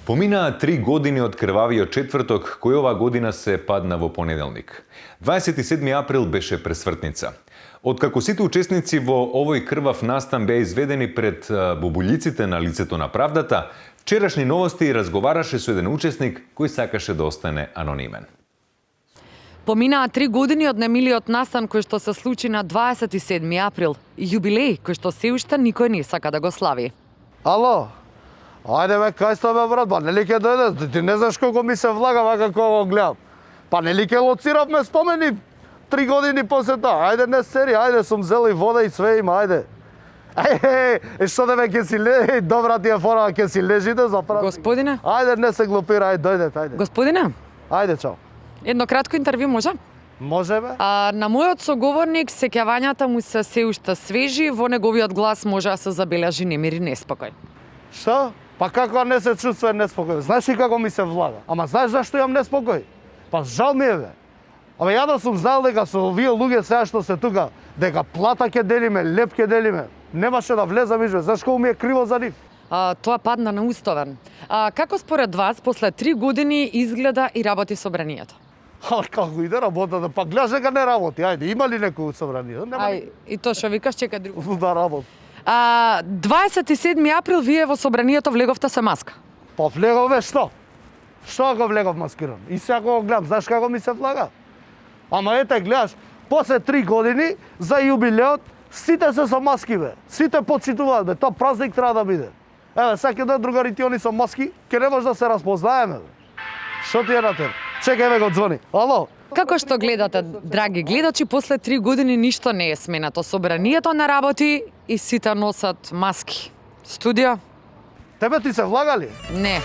Поминаа 3 години од крвавиот четврток, кој оваа година се падна во понеделник. 27 април беше пресвртница. Откако сите учесници во овој крвав настан беа изведени пред бобуљиците на лицето на правдата, вчерашни новости разговараше со еден учесник кој сакаше да остане анонимен. Поминаа 3 години од немилиот настан кој што се случи на 27 април. Јубилеј кој што се уште никој не сака да го слави. Ало, ајде бе, кај сте бе брат, па нели ќе дојде, ти не знаеш колку ми се влага вака кога го гледам. Па нели ќе лоциравме спомени 3 години после тоа, ајде не сери, ајде сум зел и вода и све има, ајде. Што да бе ќе си лежи, добра ти е фора, ќе си лежите за празник. Господине? Ајде не се глупира, ајде дојдете, ајде. Господине, Ајде, чао. едно кратко интервју може? Може бе? На мојот соговорник сеќавањата му се уште свежи, во неговиот глас може да се забележи немир и неспокој. Што? Па како не се чувствува неспокој? Знаеш ли како ми се влага? Ама знаеш зашто имам неспокој? Па жал ми е бе. Абе ја да сум знал дека со овие луѓе сега што се тука, дека плата ќе делиме, леп ќе делиме, немаше да влезам изме. Знаеш колку ми е криво за нив? Тоа падна на уставен. Како според вас после 3 години изгледа и работи собранието? Але како иде работата? Па гледаш дека не работи. Ајде, има ли некој собрание? Нема И тоа што викаш, чека друго. да работи. 27 април вие во собранието влеговте се маска. Па влегове што? Што ако влегов маскиран? И сега го гледам, знаеш како ми се влага? Ама ете, гледаш, после 3 години за јубилеот сите се со маски бе. Сите почитуваат бе, тоа празник треба да биде. Еве, сега ќе дојдат другарите они со маски, ќе не може да се разпознаеме бе. Што ти е на тебе? Чекај ме го звони. Ало? Како што гледате, драги гледачи, после 3 години ништо не е сменато. Собранието не работи и сите носат маски. Студио? Тебе ти се влагали? Не.